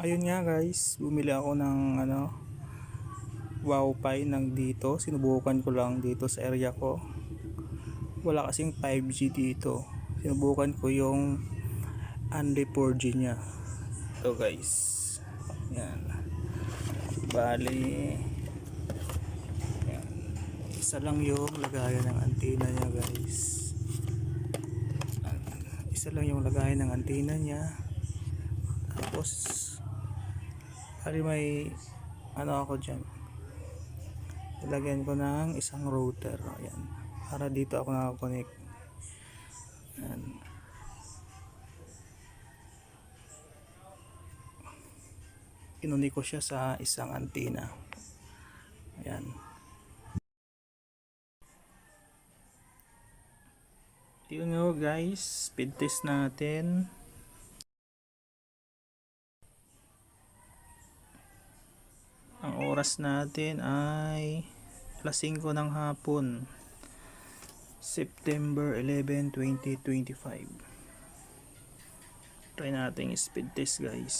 Ayun nga guys, bumili ako ng Wowpay ng dito. Sinubukan ko lang dito sa area ko. Wala kasing 5G dito. Sinubukan ko yung Unli 4G nya. Ito guys. Yan. Bali, yan. Isa lang yung lagayan ng antena nya guys. Isa lang yung lagayan ng antena nya. Tapos may ako dyan, ilagyan ko ng isang router. Ayan, para dito ako nakakonect. Ayan, inunik ko siya sa isang antena. Ayan, yun nga guys, speed test natin. Ang oras natin ay alas 5 ng hapon, September 11, 2025. Try natin speed test guys.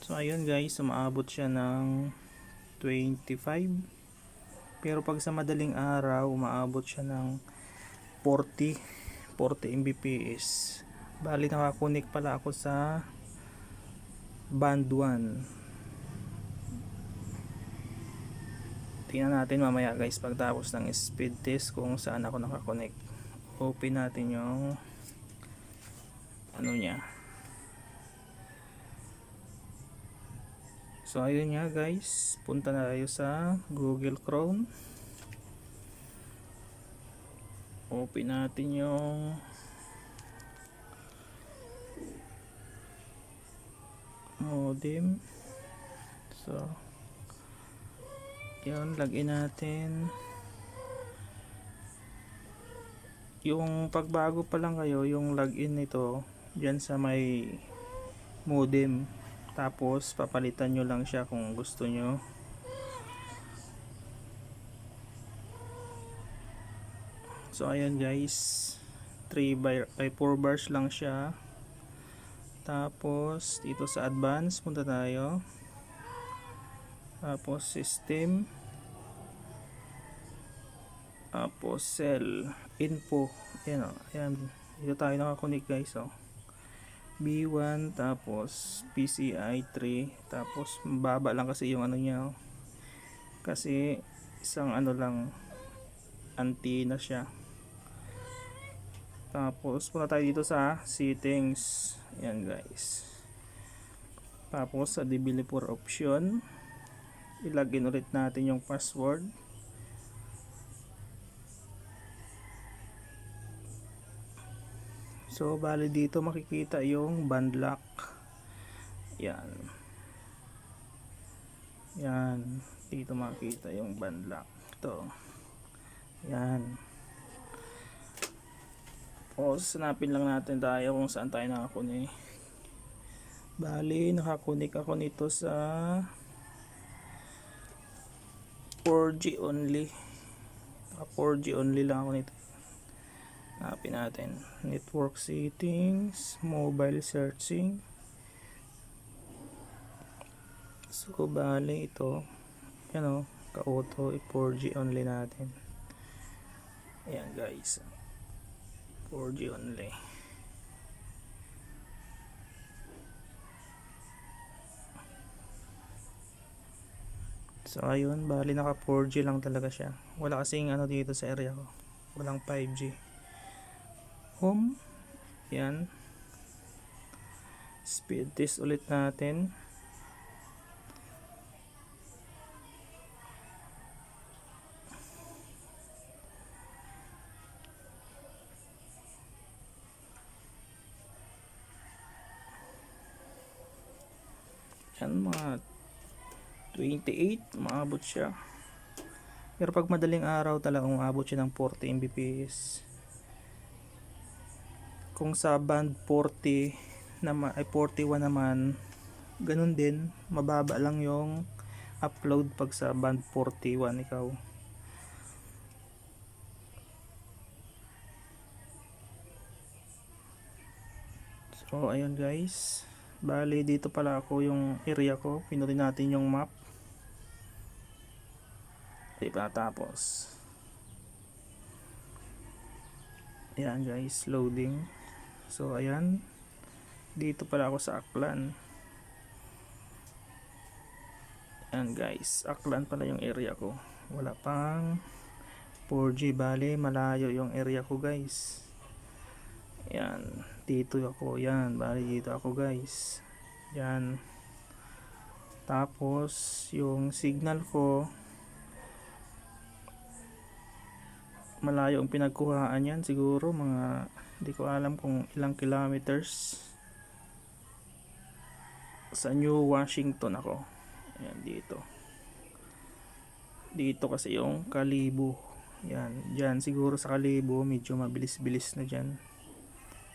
So ayun guys, umaabot siya ng 25. Pero pag sa madaling araw, umaabot siya ng 40 Mbps. Bali nakakunik pala ako sa band 1. Tingnan natin mamaya guys pagtapos ng speed test kung saan ako nakakonect. Open natin yung niya. So ayun nga guys, punta na tayo sa Google Chrome. Open natin yung modem. So yun, login natin. Yung pagbago pa lang kayo, yung login nito dyan sa may modem, tapos papalitan nyo lang siya kung gusto nyo. So ayan guys, 4 bars lang siya. Tapos dito sa advance punta tayo. Tapos system. Tapos cell info. Ayan o. Ayan. Dito tayo nakakunik guys o. B1 tapos PCI 3. Tapos mababa lang kasi yung niya o. Kasi isang lang antenna siya. Tapos punta tayo dito sa settings. Ayan guys. Tapos sa developer option, ilagin ulit natin yung password. So bali dito makikita yung band lock. Yan. Yan. Dito makikita yung band lock. Ito. Yan. Tapos hanapin lang natin tayo kung saan tayo nakakunik. Bali nakakunik ako nito sa 4G only. 4G only lang ako nito. Hanapin natin network settings, mobile searching. So bali ito yan o, ka-auto 4G only natin. Ayan guys, 4G only. So ayun, bali naka 4G lang talaga siya. Wala kasing dito sa area ko, walang 5G. Home, yan. Speed test ulit natin. Yan, mga 28 maabot siya. Pero pag madaling araw talaga umabot siya ng 40 Mbps. Kung sa band 40 naman ay 41 naman, ganun din, mababa lang yung upload pag sa band 41 ikaw. So ayun guys, bali dito pala ako yung area ko, pinutin natin yung map, diba? Tapos ayan guys, loading. So ayan, dito pala ako sa Aklan. Ayan guys, Aklan pala yung area ko, wala pang 4G, bali malayo yung area ko guys. Yan, dito ako, yan, bali dito ako guys. Yan. Tapos yung signal ko malayo ang pinagkuhaan yan, siguro mga, hindi ko alam kung ilang kilometers. Sa New Washington ako. Yan, dito kasi yung Kalibo. Yan, dyan siguro sa Kalibo medyo mabilis-bilis na dyan,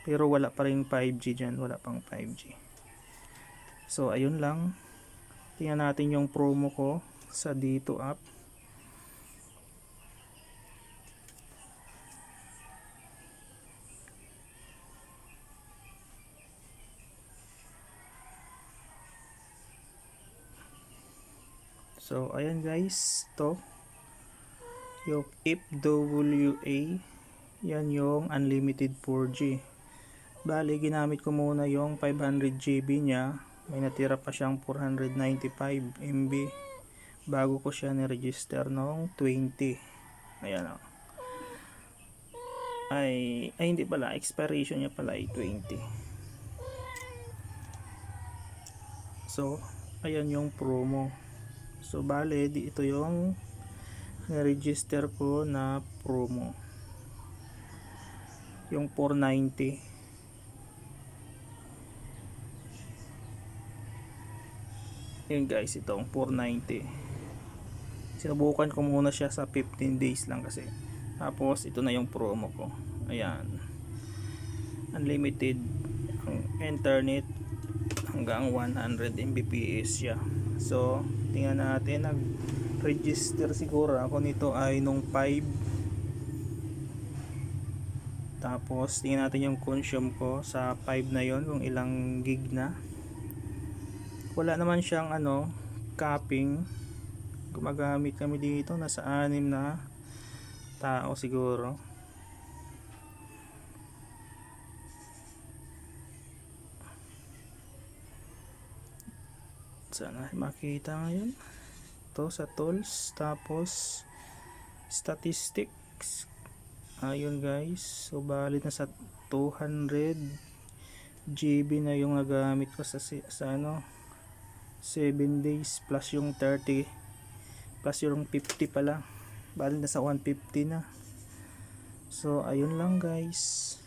pero wala pa rin 5G dyan, wala pang 5G. So ayun lang, tingnan natin yung promo ko sa dito app. So ayan guys, to yung FWA, yan yung unlimited 4G. Bali ginamit ko muna yung 500GB niya, may natira pa siyang 495 MB bago ko siya ni-register noong 20. Ayan o. Ay hindi pala, expiration niya pala ay 20. So ayan yung promo. So bale ito yung na-register ko na promo, yung 490. Yun guys, itong 490. Sinubukan ko muna siya sa 15 days lang kasi. Tapos ito na yung promo ko. Ayan, unlimited ang internet hanggang 100 Mbps siya. So tingnan natin, nag register siguro ako nito ay nung 5. Tapos tingnan natin yung consume ko sa 5 na yon, kung ilang gig na. Wala naman siyang capping. Gumagamit kami dito, nasa 6 na tao siguro. Sana makita ngayon to sa tools. Tapos statistics, ayun guys, so bali na sa 200 GB na yung nagamit ko sa 7 days, plus yung 30, plus yung 50 pala, bali na sa 150 na. So ayun lang guys.